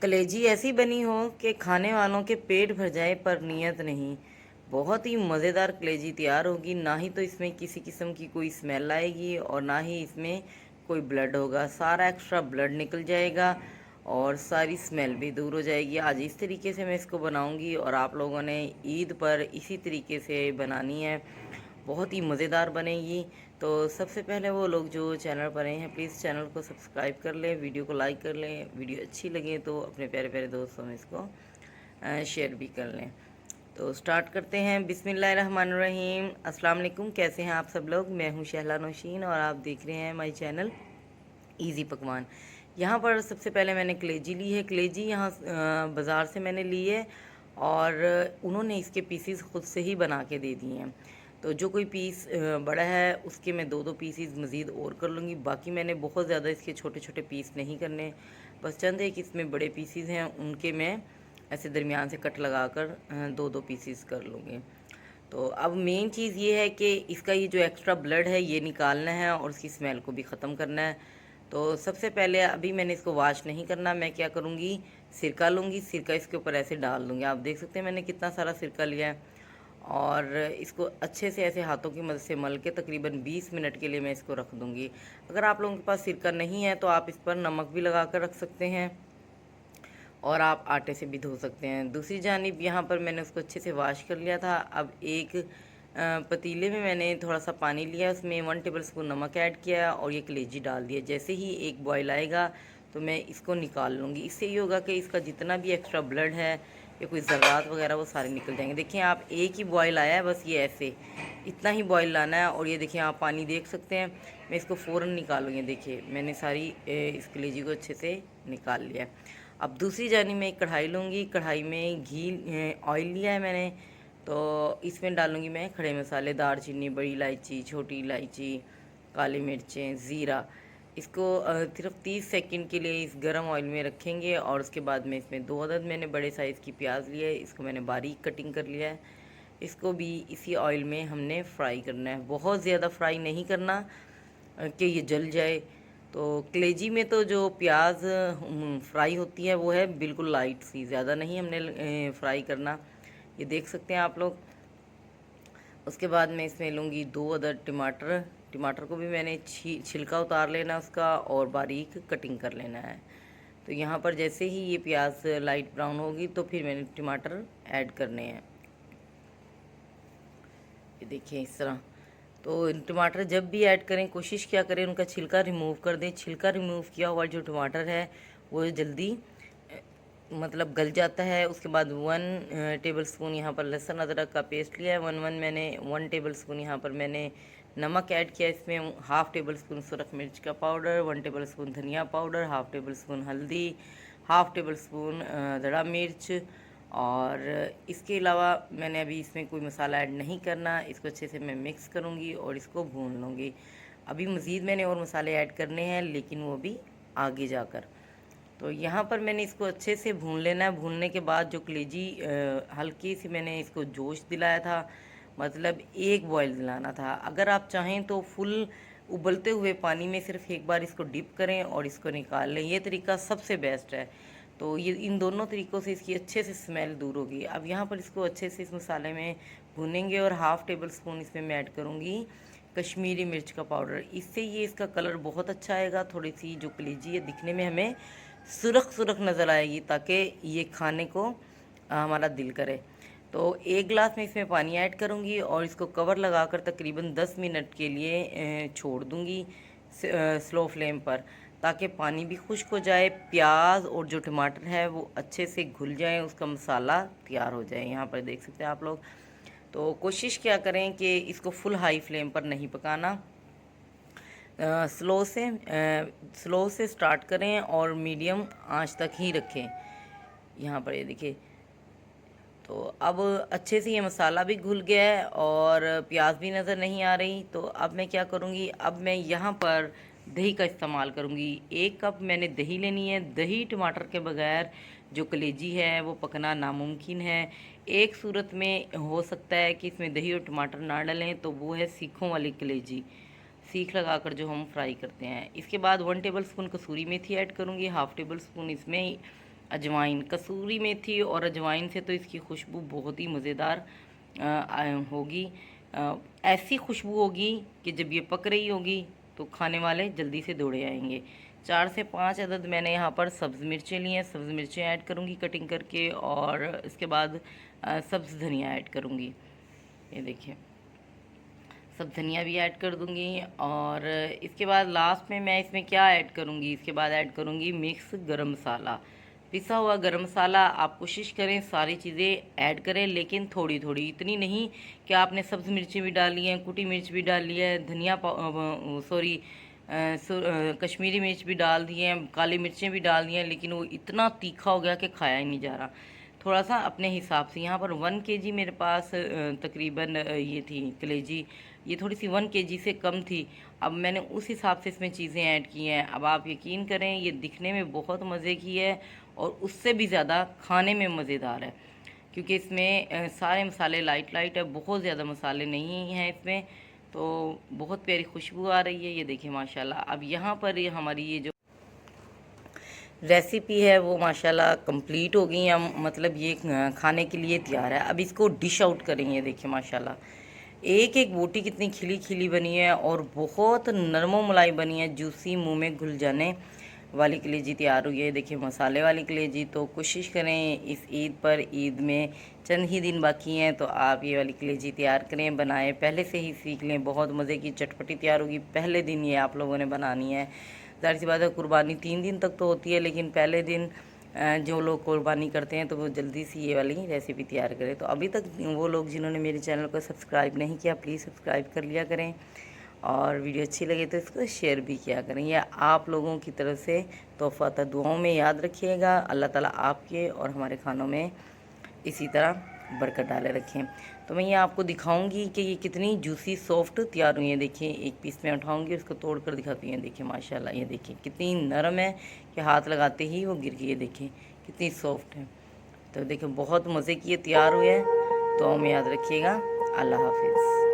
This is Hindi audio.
कलेजी ऐसी बनी हो कि खाने वालों के पेट भर जाए पर नियत नहीं। बहुत ही मज़ेदार कलेजी तैयार होगी। ना ही तो इसमें किसी किस्म की कोई स्मेल आएगी और ना ही इसमें कोई ब्लड होगा। सारा एक्स्ट्रा ब्लड निकल जाएगा और सारी स्मेल भी दूर हो जाएगी। आज इस तरीके से मैं इसको बनाऊंगी और आप लोगों ने ईद पर इसी तरीके से बनानी है। बहुत ही मज़ेदार बनेगी। तो सबसे पहले वो लोग जो चैनल पर आए हैं प्लीज़ चैनल को सब्सक्राइब कर लें, वीडियो को लाइक कर लें, वीडियो अच्छी लगे तो अपने प्यारे प्यारे दोस्तों में इसको शेयर भी कर लें। तो स्टार्ट करते हैं। बिस्मिल्लाहिर्रहमानिर्रहीम। अस्सलाम वालेकुम। कैसे हैं आप सब लोग? मैं हूं शहला नौशीन और आप देख रहे हैं माय चैनल इजी पकवान। यहाँ पर सबसे पहले मैंने कलेजी ली है। कलेजी यहाँ बाज़ार से मैंने ली है और उन्होंने इसके पीसीस खुद से ही बना के दे दिए हैं। तो जो कोई पीस बड़ा है उसके मैं दो दो पीसीस मज़ीद और कर लूँगी। बाकी मैंने बहुत ज़्यादा इसके छोटे छोटे पीस नहीं करने, बस चंद एक इसमें बड़े पीसीस हैं उनके मैं ऐसे दरमियान से कट लगा कर दो दो पीसीस कर लूँगी। तो अब मेन चीज़ ये है कि इसका ये जो एक्स्ट्रा ब्लड है ये निकालना है और उसकी स्मेल को भी ख़त्म करना है। तो सबसे पहले अभी मैंने इसको वॉश नहीं करना, मैं क्या करूँगी, सिरका लूँगी, सिरका इसके ऊपर ऐसे डाल दूँगी। आप देख सकते हैं मैंने कितना सारा सिरका लिया है और इसको अच्छे से ऐसे हाथों की मदद से मल के तकरीबन 20 मिनट के लिए मैं इसको रख दूँगी। अगर आप लोगों के पास सिरका नहीं है तो आप इस पर नमक भी लगा कर रख सकते हैं और आप आटे से भी धो सकते हैं। दूसरी जानिब यहाँ पर मैंने उसको अच्छे से वॉश कर लिया था। अब एक पतीले में मैंने थोड़ा सा पानी लिया, उसमें 1 टेबलस्पून नमक ऐड किया और ये कलेजी डाल दिया। जैसे ही एक बॉयल आएगा तो मैं इसको निकाल लूँगी। इससे ये होगा कि इसका जितना भी एक्स्ट्रा ब्लड है या कोई ज़र्रात वगैरह वो सारे निकल जाएंगे। देखिए आप, एक ही बॉयल आया है, बस ये ऐसे इतना ही बॉयल लाना है और ये देखिए आप पानी देख सकते हैं। मैं इसको फ़ौरन निकालूँगी। देखिए मैंने सारी इस कलेजी को अच्छे से निकाल लिया। अब दूसरी जानी मैं एक कढ़ाई लूँगी। कढ़ाई में घी ऑयल लिया है मैंने, तो इसमें डालूँगी मैं खड़े मसाले, दालचीनी, बड़ी इलायची, छोटी इलायची, काली मिर्चें, ज़ीरा। इसको सिर्फ 30 सेकंड के लिए इस गरम ऑयल में रखेंगे और उसके बाद में इसमें 2 अदद मैंने बड़े साइज़ की प्याज लिया है, इसको मैंने बारीक कटिंग कर लिया है। इसको भी इसी ऑयल में हमने फ्राई करना है। बहुत ज़्यादा फ्राई नहीं करना कि ये जल जाए। तो कलेजी में तो जो प्याज फ्राई होती है वो है बिल्कुल लाइट सी, ज़्यादा नहीं हमने फ्राई करना। ये देख सकते हैं आप लोग। उसके बाद मैं इसमें लूँगी 2 अदद टमाटर। टमाटर को भी मैंने छिलका उतार लेना उसका और बारीक कटिंग कर लेना है। तो यहाँ पर जैसे ही ये प्याज लाइट ब्राउन होगी तो फिर मैंने टमाटर ऐड करने हैं। ये देखिए इस तरह। तो टमाटर जब भी ऐड करें कोशिश क्या करें उनका छिलका रिमूव कर दें। छिलका रिमूव किया हुआ जो टमाटर है वो जल्दी मतलब गल जाता है। उसके बाद 1 टेबलस्पून यहाँ पर लहसुन अदरक का पेस्ट लिया है। 1 टेबलस्पून यहाँ पर मैंने नमक ऐड किया। इसमें हाफ़ टेबल स्पून सुरख मिर्च का पाउडर, 1 टेबलस्पून धनिया पाउडर, हाफ़ टेबल स्पून हल्दी, हाफ़ टेबल स्पून दड़ा मिर्च। और इसके अलावा मैंने अभी इसमें कोई मसाला ऐड नहीं करना। इसको अच्छे से मैं मिक्स करूँगी और इसको भून लूँगी। अभी मज़ीद मैंने और मसाले ऐड करने हैं लेकिन वो भी आगे जाकर। तो यहाँ पर मैंने इसको अच्छे से भून लेना है। भूनने के बाद जो कलेजी हल्की सी मैंने इसको जोश दिलाया था, मतलब एक बॉयल दिलाना था। अगर आप चाहें तो फुल उबलते हुए पानी में सिर्फ एक बार इसको डिप करें और इसको निकाल लें। ये तरीका सबसे बेस्ट है। तो ये इन दोनों तरीक़ों से इसकी अच्छे से स्मेल दूर होगी। अब यहाँ पर इसको अच्छे से इस मसाले में भूनेंगे और हाफ़ टेबल स्पून इसमें मैं ऐड करूँगी कश्मीरी मिर्च का पाउडर। इससे ये इसका कलर बहुत अच्छा आएगा। थोड़ी सी जो कलेजी है दिखने में हमें सुरख सुरख नज़र आएगी ताकि ये खाने को हमारा दिल करे। तो 1 गिलास में इसमें पानी ऐड करूँगी और इसको कवर लगाकर तकरीबन 10 मिनट के लिए छोड़ दूँगी स्लो फ्लेम पर, ताकि पानी भी खुश्क हो जाए, प्याज और जो टमाटर है वो अच्छे से घुल जाए, उसका मसाला तैयार हो जाए। यहाँ पर देख सकते हैं आप लोग। तो कोशिश क्या करें कि इसको फुल हाई फ्लेम पर नहीं पकाना, स्लो से स्टार्ट करें और मीडियम आंच तक ही रखें। यहाँ पर ये देखिए। तो अब अच्छे से ये मसाला भी घुल गया है और प्याज भी नज़र नहीं आ रही। तो अब मैं क्या करूँगी, अब मैं यहाँ पर दही का इस्तेमाल करूँगी। 1 कप मैंने दही लेनी है। दही टमाटर के बगैर जो कलेजी है वो पकना नामुमकिन है। एक सूरत में हो सकता है कि इसमें दही और टमाटर ना डालें, तो वो है सीखों वाली कलेजी, सीख लगाकर जो हम फ्राई करते हैं। इसके बाद 1 टेबल स्पून कसूरी मेथी ऐड करूँगी, हाफ़ टेबल स्पून इसमें अजवाइन, कसूरी मेथी और अजवाइन से तो इसकी खुशबू बहुत ही मज़ेदार होगी। ऐसी खुशबू होगी कि जब ये पक रही होगी तो खाने वाले जल्दी से दौड़े आएंगे। 4 से 5 अदद मैंने यहाँ पर सब्ज़ मिर्चें ली हैं, सब्ज़ मिर्चें ऐड करूँगी कटिंग करके, और इसके बाद सब्ज़ धनिया ऐड करूँगी। ये देखिए, सब धनिया भी ऐड कर दूँगी। और इसके बाद लास्ट में मैं इसमें क्या ऐड करूँगी, इसके बाद ऐड करूँगी मिक्स गरम मसाला, पिसा हुआ गरम मसाला। आप कोशिश करें सारी चीज़ें ऐड करें, लेकिन थोड़ी थोड़ी, इतनी नहीं कि आपने सब्ज़ मिर्ची भी डाली हैं, कुटी मिर्च भी डाली है, धनिया सॉरी कश्मीरी मिर्च भी डाल दिए हैं, काली मिर्चें भी डाल दी हैं, लेकिन वो इतना तीखा हो गया कि खाया ही नहीं जा रहा। थोड़ा सा अपने हिसाब से, यहाँ पर 1 केजी मेरे पास तकरीबन ये थी कलेजी, ये थोड़ी सी 1 केजी से कम थी। अब मैंने उस हिसाब से इसमें चीज़ें ऐड की हैं। अब आप यकीन करें, ये दिखने में बहुत मज़े की है और उससे भी ज़्यादा खाने में मज़ेदार है, क्योंकि इसमें सारे मसाले लाइट लाइट है, बहुत ज़्यादा मसाले नहीं हैं इसमें, तो बहुत प्यारी खुशबू आ रही है। ये देखिए माशाल्लाह। अब यहाँ पर ये हमारी ये जो रेसिपी है वो माशाल्लाह कंप्लीट हो गई है, मतलब ये खाने के लिए तैयार है। अब इसको डिश आउट करेंगे। देखिए माशाल्लाह, एक एक बोटी कितनी खिली खिली बनी है और बहुत नरमो मलाई बनी है, जूसी, मुंह में घुल जाने वाली कलेजी तैयार हुई है। देखिए मसाले वाली कलेजी। तो कोशिश करें इस ईद पर, ईद में चंद ही दिन बाकी हैं, तो आप ये वाली कलेजी तैयार करें, बनाएं, पहले से ही सीख लें। बहुत मज़े की चटपटी तैयार होगी। पहले दिन ये आप लोगों ने बनानी है। ज़ाहिर सी बात है, कुर्बानी 3 दिन तक तो होती है, लेकिन पहले दिन जो लोग कुर्बानी करते हैं तो वो जल्दी से ये वाली रेसिपी तैयार करें। तो अभी तक वो लोग जिन्होंने मेरे चैनल को सब्सक्राइब नहीं किया, प्लीज़ सब्सक्राइब कर लिया करें, और वीडियो अच्छी लगे तो इसको शेयर भी किया करें। यह आप लोगों की तरफ से तोहफ़ा था, दुआओं में याद रखिएगा। अल्लाह ताला आपके और हमारे खानों में इसी तरह बरकत डाले रखें। तो मैं ये आपको दिखाऊंगी कि ये कितनी जूसी सॉफ्ट तैयार हुई है। देखिए एक पीस में उठाऊंगी, उसको तोड़ कर दिखाती हैं। देखिए माशाल्लाह, ये देखिए कितनी नरम है कि हाथ लगाते ही वो गिर गई। ये देखिए कितनी सॉफ्ट है। तो देखिए बहुत मज़े की ये तैयार हुए हैं। तो हमें याद रखिएगा। अल्लाह हाफिज़।